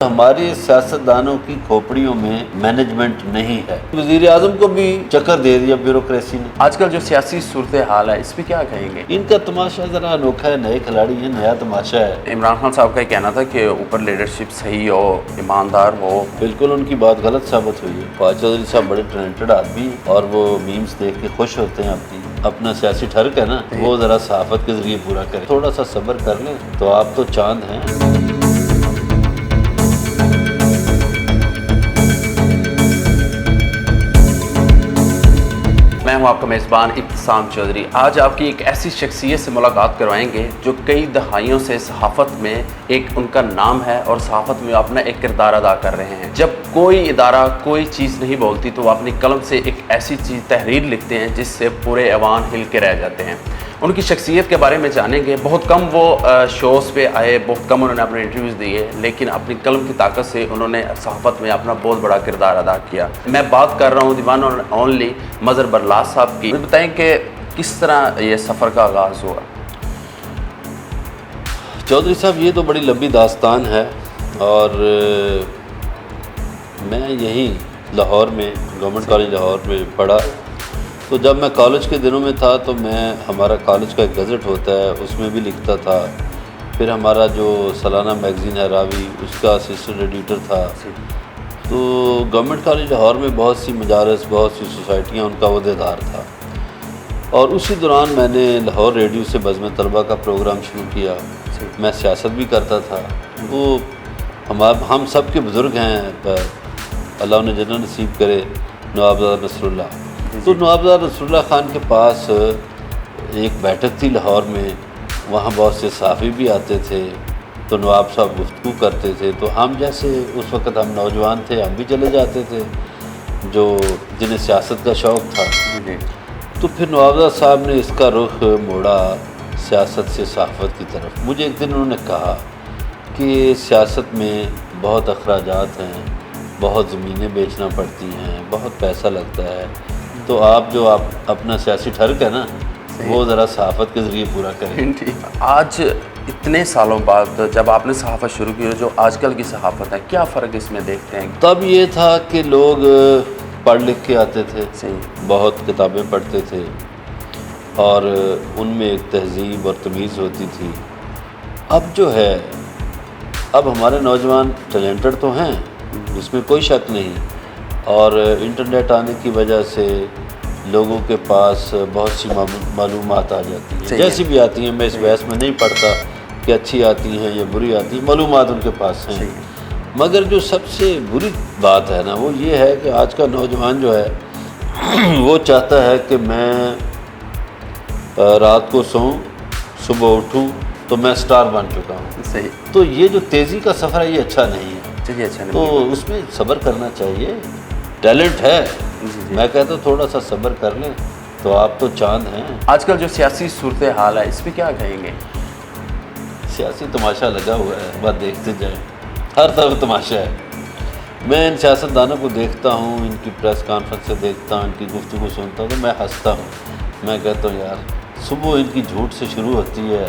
ہماری سیاستدانوں کی کھوپڑیوں میں مینجمنٹ نہیں ہے. وزیر اعظم کو بھی چکر دے دیا بیوروکریسی نے. آج کل جو سیاسی صورتحال ہے اس پہ کیا کہیں گے؟ ان کا تماشا ذرا انوکھا ہے، نئے کھلاڑی ہیں، نیا تماشا ہے. عمران خان صاحب کا یہ کہنا تھا کہ اوپر لیڈرشپ صحیح ہو، ایماندار ہو. بالکل ان کی بات غلط ثابت ہوئی ہے. فواز چودھری صاحب بڑے ٹیلنٹڈ آدمی ہیں اور وہ میمز دیکھ کے خوش ہوتے ہیں. اپنا سیاسی ٹھرک ہے نا، وہ ذرا صحافت کے ذریعے پورا کریں. تھوڑا سا صبر کر لیں تو آپ تو چاند ہیں. میں ہوں آپ کا میزبان ابتسام چودھری. آج آپ کی ایک ایسی شخصیت سے ملاقات کروائیں گے جو کئی دہائیوں سے صحافت میں ایک ان کا نام ہے اور صحافت میں اپنا ایک کردار ادا کر رہے ہیں. جب کوئی ادارہ کوئی چیز نہیں بولتی تو وہ اپنی قلم سے ایک ایسی چیز تحریر لکھتے ہیں جس سے پورے ایوان ہل کے رہ جاتے ہیں. ان کی شخصیت کے بارے میں جانیں گے. بہت کم وہ شوز پہ آئے، بہت کم انہوں نے اپنے انٹرویوز دیے، لیکن اپنی قلم کی طاقت سے انہوں نے صحافت میں اپنا بہت بڑا کردار ادا کیا. میں بات کر رہا ہوں دی ون اینڈ اونلی مظہر برلاس صاحب کی. بتائیں کہ کس طرح یہ سفر کا آغاز ہوا؟ چودھری صاحب یہ تو بڑی لمبی داستان ہے اور میں یہیں لاہور میں گورنمنٹ کالج لاہور میں پڑھا. تو جب میں کالج کے دنوں میں تھا تو میں ہمارا کالج کا ایک گزٹ ہوتا ہے اس میں بھی لکھتا تھا. پھر ہمارا جو سالانہ میگزین ہے راوی، اس کا اسسٹنٹ ایڈیٹر تھا. تو گورنمنٹ کالج لاہور میں بہت سی مجالس، بہت سی سوسائٹیاں، ان کا عہدیدار تھا. اور اسی دوران میں نے لاہور ریڈیو سے بزم طلبہ کا پروگرام شروع کیا. میں سیاست بھی کرتا تھا. وہ ہم سب کے بزرگ ہیں، اللہ انہیں جنت نصیب کرے، نوابزادہ نصر اللہ. تو نوابزادہ نصر اللہ خان کے پاس ایک بیٹھک تھی لاہور میں. وہاں بہت سے صحافی بھی آتے تھے تو نواب صاحب گفتگو کرتے تھے. تو ہم جیسے اس وقت ہم نوجوان تھے، ہم بھی چلے جاتے تھے جو جنہیں سیاست کا شوق تھا. تو پھر نوابزادہ صاحب نے اس کا رخ موڑا سیاست سے صحافت کی طرف. مجھے ایک دن انہوں نے کہا کہ سیاست میں بہت اخراجات ہیں، بہت زمینیں بیچنا پڑتی ہیں، بہت پیسہ لگتا ہے. تو آپ جو اپنا سیاسی ٹھرک ہے نا، وہ ذرا صحافت کے ذریعے پورا کریں. آج اتنے سالوں بعد جب آپ نے صحافت شروع کی، جو آج کل کی صحافت ہے، کیا فرق اس میں دیکھتے ہیں؟ تب یہ تھا کہ لوگ پڑھ لکھ کے آتے تھے، بہت کتابیں پڑھتے تھے اور ان میں ایک تہذیب اور تمیز ہوتی تھی. اب جو ہے، اب ہمارے نوجوان ٹیلنٹڈ تو ہیں، اس میں کوئی شک نہیں، اور انٹرنیٹ آنے کی وجہ سے لوگوں کے پاس بہت سی معلومات آ جاتی ہیں، جیسی بھی آتی ہیں. میں اس بحث میں نہیں پڑھتا کہ اچھی آتی ہیں یا بری آتی ہیں، معلومات ان کے پاس ہیں. مگر جو سب سے بری بات ہے نا، وہ یہ ہے کہ آج کا نوجوان جو ہے وہ چاہتا ہے کہ میں رات کو سوؤں، صبح اٹھوں تو میں سٹار بن چکا ہوں. تو یہ جو تیزی کا سفر ہے یہ اچھا نہیں ہے. تو اس میں صبر کرنا چاہیے. ٹیلنٹ ہے، میں کہتا ہوں تھوڑا سا صبر کر لیں تو آپ تو چاند ہیں. آج کل جو سیاسی صورتحال ہے اس پہ کیا کہیں گے؟ سیاسی تماشا لگا ہوا ہے، بات دیکھتے جائیں، ہر طرف تماشا ہے. میں ان سیاستدانوں کو دیکھتا ہوں، ان کی پریس کانفرنس سے دیکھتا ہوں، ان کی گفتگو سنتا ہوں تو میں ہنستا ہوں. میں کہتا ہوں یار، صبح ان کی جھوٹ سے شروع ہوتی ہے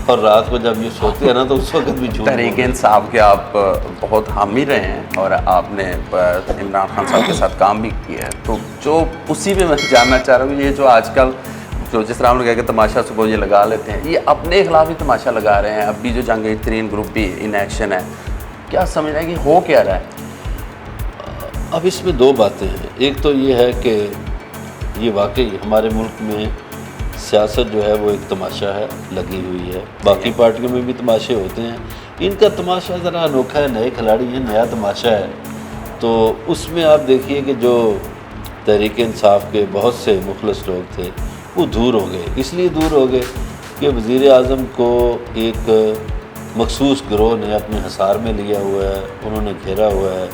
اور رات کو جب یہ سوتے ہیں نا تو اس وقت بھی جھوٹ. تحریک انصاف کے آپ بہت حامی رہے ہیں اور آپ نے عمران خان صاحب کے ساتھ کام بھی کیا ہے. تو جو اسی پہ میں جاننا چاہ رہا ہوں، یہ جو آج کل جو جس طرح ہم نے کہا کہ تماشا صبح یہ لگا لیتے ہیں، یہ اپنے خلاف ہی تماشا لگا رہے ہیں. اب بھی جو جنگ ترین گروپ بھی ان ایکشن ہے، کیا سمجھ رہے ہیں کہ ہو کیا رہا ہے؟ اب اس میں دو باتیں ہیں. ایک تو یہ ہے کہ یہ واقعی ہمارے ملک میں سیاست جو ہے وہ ایک تماشا ہے، لگی ہوئی ہے. باقی پارٹیوں میں بھی تماشے ہوتے ہیں، ان کا تماشا ذرا انوکھا ہے، نئے کھلاڑی ہیں، نیا تماشا ہے. تو اس میں آپ دیکھیے کہ جو تحریک انصاف کے بہت سے مخلص لوگ تھے وہ دور ہو گئے. اس لیے دور ہو گئے کہ وزیر اعظم کو ایک مخصوص گروہ نے اپنے حصار میں لیا ہوا ہے، انہوں نے گھیرا ہوا ہے.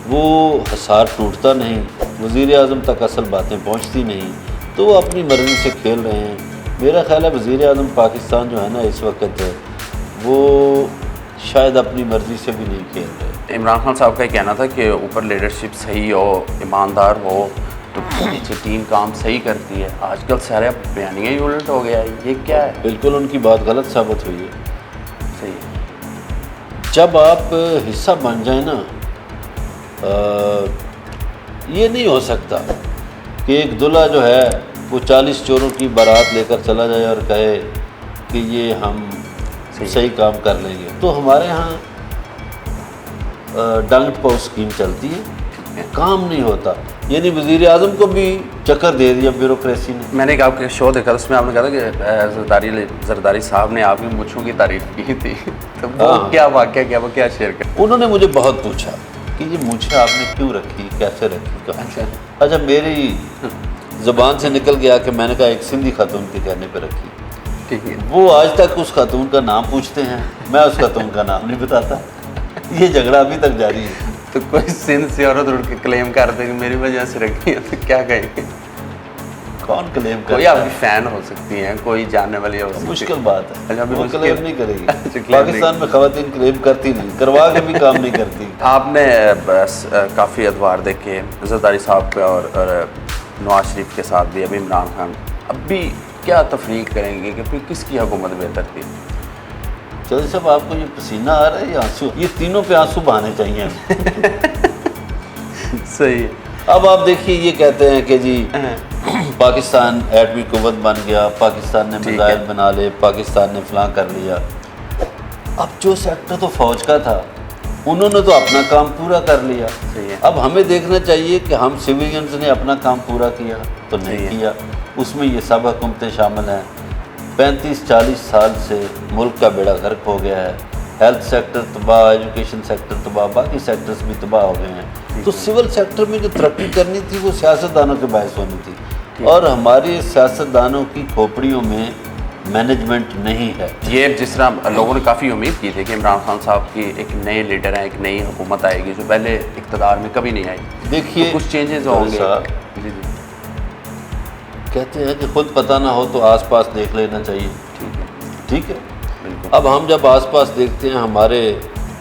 وہ حصار ٹوٹتا نہیں، وزیر اعظم تک اصل باتیں پہنچتی نہیں، تو وہ اپنی مرضی سے کھیل رہے ہیں. میرا خیال ہے وزیر اعظم پاکستان جو ہے نا اس وقت وہ شاید اپنی مرضی سے بھی نہیں کھیل رہے. عمران خان صاحب کا یہ کہنا تھا کہ اوپر لیڈرشپ صحیح ہو، ایماندار ہو تو نیچے ٹیم کام صحیح کرتی ہے. آج کل سارے بیانیہ ہی الٹ ہو گیا ہے، یہ کیا ہے؟ بالکل ان کی بات غلط ثابت ہوئی ہے. جب آپ حصہ بن جائیں نا، یہ نہیں ہو سکتا کہ ایک دلہا جو ہے وہ 40 چوروں کی بارات لے کر چلا جائے اور کہے کہ یہ ہم صحیح کام کر لیں گے. تو ہمارے ہاں ڈنگ پاؤ اسکیم چلتی ہے، کام نہیں ہوتا. یعنی وزیر اعظم کو بھی چکر دے دیا بیوروکریسی نے. میں نے ایک آپ کے شو دیکھا تھا، اس میں آپ نے کہا تھا کہ زرداری صاحب نے آپ کی مچھوں کی تعریف کی تھی، تو وہ کیا واقعہ کیا، وہ کیا شیئر کیا؟ انہوں نے مجھے بہت پوچھا کہ یہ مجھے آپ نے کیوں رکھی، کیسے رکھی. اچھا میری زبان سے نکل گیا کہ میں نے کہا ایک سندھی خاتون کے کہنے پہ رکھی. ٹھیک ہے. وہ آج تک اس خاتون کا نام پوچھتے ہیں، میں اس خاتون کا نام نہیں بتاتا. یہ جھگڑا ابھی تک جاری ہے. تو کوئی سندھ سے عورت اٹھ کے کلیم کر دے کہ میری وجہ سے رکھی ہے تو کیا کہیں گے؟ کون کلیم کرے؟ کوئی آپ کی فین ہو سکتی ہیں، کوئی جاننے والی ہو سکتی ہے. مشکل بات ہے. اچھا، وہ کلیم نہیں کرے گی. claim پاکستان میں خواتین کلیم کرتی نہیں، کروا کے بھی کام نہیں کرتی. آپ نے کافی ادوار دیکھے زرداری صاحب پہ اور نواز شریف کے ساتھ بھی، ابھی عمران خان. اب بھی کیا تفریق کریں گے کہ پھر کس کی حکومت بہتر تھی؟ چودھری صاحب آپ کو یہ پسینہ آ رہا ہے یا آنسو؟ یہ تینوں پہ آنسو بہانے چاہیے. صحیح ہے. اب آپ دیکھیے یہ کہتے ہیں کہ جی پاکستان ایٹمی قوت بن گیا، پاکستان نے میزائل بنا لے، پاکستان نے فلاں کر لیا. اب جو سیکٹر تو فوج کا تھا انہوں نے تو اپنا کام پورا کر لیا. اب ہمیں دیکھنا چاہیے کہ ہم سویلینز نے اپنا کام پورا کیا تو نہیں کیا. اس میں یہ سب حکومتیں شامل ہیں. 35-40 سال سے ملک کا بیڑا غرق ہو گیا ہے. ہیلتھ سیکٹر تباہ، ایجوکیشن سیکٹر تباہ، باقی سیکٹرز بھی تباہ ہو گئے ہیں. تو سول سیکٹر میں جو ترقی کرنی تھی وہ سیاستدانوں کے باعث ہونی تھی، اور ہمارے سیاستدانوں کی کھوپڑیوں میں مینجمنٹ نہیں ہے. یہ جس طرح لوگوں نے کافی امید کی تھی کہ عمران خان صاحب کی ایک نئے لیڈر ہیں، ایک نئی حکومت آئے گی جو پہلے اقتدار میں کبھی نہیں آئی. دیکھیے کچھ چینجز ہوں گے. جی جی. کہتے ہیں کہ خود پتہ نہ ہو تو آس پاس دیکھ لینا چاہیے. ٹھیک ہے. اب ہم جب آس پاس دیکھتے ہیں، ہمارے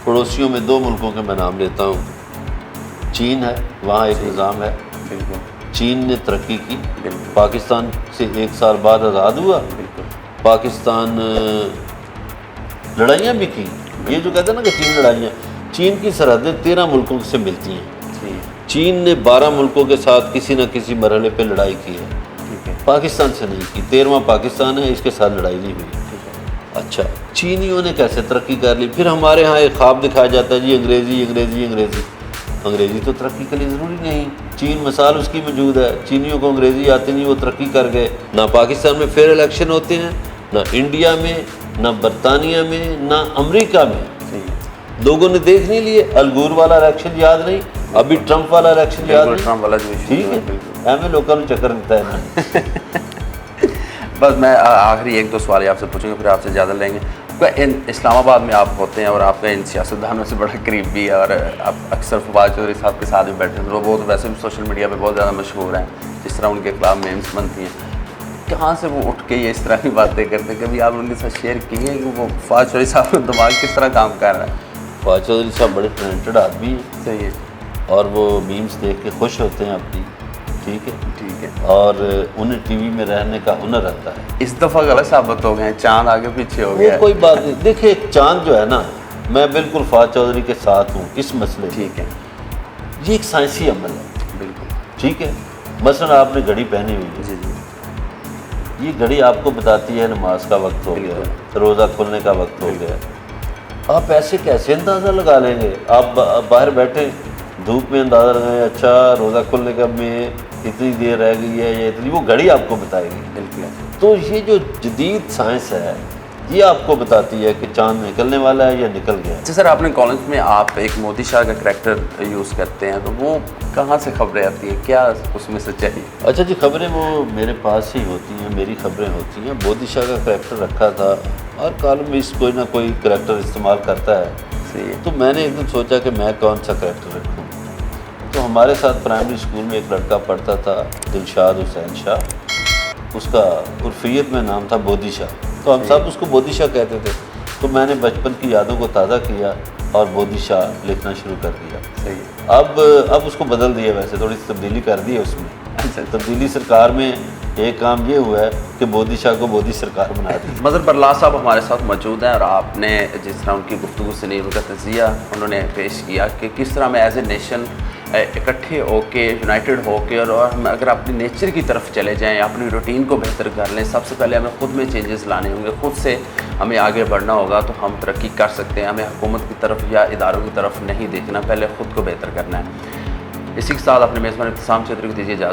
پڑوسیوں میں 2 ملکوں کے میں نام لیتا ہوں. چین ہے، وہاں ایک نظام ہے. چین نے ترقی کی، پاکستان سے 1 سال بعد آزاد ہوا. پاکستان لڑائیاں بھی کی. یہ جو کہتے ہیں نا کہ چین لڑائیاں، چین کی سرحدیں 13 ملکوں سے ملتی ہیں. چین نے 12 ملکوں کے ساتھ کسی نہ کسی مرحلے پہ لڑائی کی ہے. پاکستان سے نہیں کی. 13واں پاکستان ہے، اس کے ساتھ لڑائی نہیں ہوئی. اچھا، چینیوں نے کیسے ترقی کر لی؟ پھر ہمارے ہاں ایک خواب دکھایا جاتا ہے جی انگریزی انگریزی انگریزی. انگریزی تو ترقی کے لیے ضروری نہیں. چین مثال اس کی موجود ہے. چینیوں کو انگریزی آتی نہیں، وہ ترقی کر گئے. نہ پاکستان میں فیئر الیکشن ہوتے ہیں، نہ انڈیا میں، نہ برطانیہ میں، نہ امریکہ میں. لوگوں نے دیکھ نہیں لیے. الگور والا الیکشن یاد نہیں، ابھی ٹرمپ والا الیکشن یاد نہیں. ٹھیک ہے، ایویں لوگوں نے چکر دیتا ہے نا. بس میں آخری 1-2 سوال آپ سے پوچھوں گا، پھر آپ سے زیادہ لیں گے. اسلام آباد میں آپ ہوتے ہیں اور آپ کا ان سیاستدانوں سے بڑا قریب بھی ہے، اور آپ اکثر فواد چودھری صاحب کے ساتھ بھی بیٹھے ہیں. وہ تو ویسے بھی سوشل میڈیا پہ بہت زیادہ مشہور ہیں، جس طرح ان کے خلاف میمز بنتی ہیں. کہاں سے وہ اٹھ کے یہ اس طرح کی باتیں کرتے ہیں؟ کبھی آپ ان کے ساتھ شیئر کی ہیں کہ وہ فواد چودھری صاحب کا دماغ کس طرح کام کر رہا ہے؟ فواد چودھری صاحب بڑے ٹیلنٹڈ آدمی ہیں. صحیح ہے. اور وہ میمز دیکھ کے خوش ہوتے ہیں اپنی. ٹھیک ہے. ٹھیک ہے. اور انہیں ٹی وی میں رہنے کا ہنر رہتا ہے. اس دفعہ غلط ثابت ہو گئے ہیں، چاند آگے پیچھے ہو گیا. وہ کوئی بات نہیں. دیکھیے چاند جو ہے نا، میں بالکل فواد چودھری کے ساتھ ہوں اس مسئلے. ٹھیک ہے. یہ ایک سائنسی عمل ہے. بالکل. ٹھیک ہے. مثلا آپ نے گھڑی پہنی ہوئی ہے. جی جی. یہ گھڑی آپ کو بتاتی ہے نماز کا وقت ہو گیا، روزہ کھلنے کا وقت ہو گیا. آپ ایسے کیسے اندازہ لگا لیں گے؟ آپ باہر بیٹھے دھوپ میں اندازہ لگائیں، اچھا روزہ کھلنے کا میں اتنی دیر رہ گئی ہے یا اتنی، وہ گھڑی آپ کو بتائے گی. بالکل. تو یہ جو جدید سائنس ہے یہ آپ کو بتاتی ہے کہ چاند نکلنے والا ہے یا نکل گیا. اچھا سر، آپ نے کالج میں آپ ایک مودی شاہ کا کریکٹر یوز کرتے ہیں، تو وہ کہاں سے خبریں آتی ہیں؟ کیا اس میں سچائی؟ اچھا جی، خبریں وہ میرے پاس ہی ہوتی ہیں، میری خبریں ہوتی ہیں. مودی شاہ کا کریکٹر رکھا تھا، اور کالم میں اس کوئی نہ کوئی کریکٹر استعمال کرتا ہے. تو میں نے ایک دن سوچا کہ میں کون سا کریکٹر رکھوں. تو ہمارے ساتھ پرائمری اسکول میں ایک لڑکا پڑھتا تھا، دلشاد حسین شاہ. اس کا عرفیت میں نام تھا بودی شاہ، تو ہم سب اس کو بودی شاہ کہتے تھے. تو میں نے بچپن کی یادوں کو تازہ کیا اور بودی شاہ لکھنا شروع کر دیا. صحیح. اب اس کو بدل دیا، ویسے تھوڑی سی تبدیلی کر دی ہے اس میں. تبدیلی سرکار میں ایک کام یہ ہوا ہے کہ مودی شاہ کو مودی سرکار بنا دی۔ مظہر برلا صاحب ہمارے ساتھ موجود ہیں، اور آپ نے جس طرح ان کی گفتگو سنی، ان کا تجزیہ انہوں نے پیش کیا کہ کس طرح ہمیں ایز اے نیشن اکٹھے ہو کے، یونائٹڈ ہو کے، اور ہم اگر اپنی نیچر کی طرف چلے جائیں، اپنی روٹین کو بہتر کر لیں، سب سے پہلے ہمیں خود میں چینجز لانے ہوں گے، خود سے ہمیں آگے بڑھنا ہوگا تو ہم ترقی کر سکتے ہیں۔ ہمیں حکومت کی طرف یا اداروں کی طرف نہیں دیکھنا، پہلے خود کو بہتر کرنا ہے۔ اسی کے ساتھ اپنے میزبان ابتسام چودھری کو دیجیے اجازت۔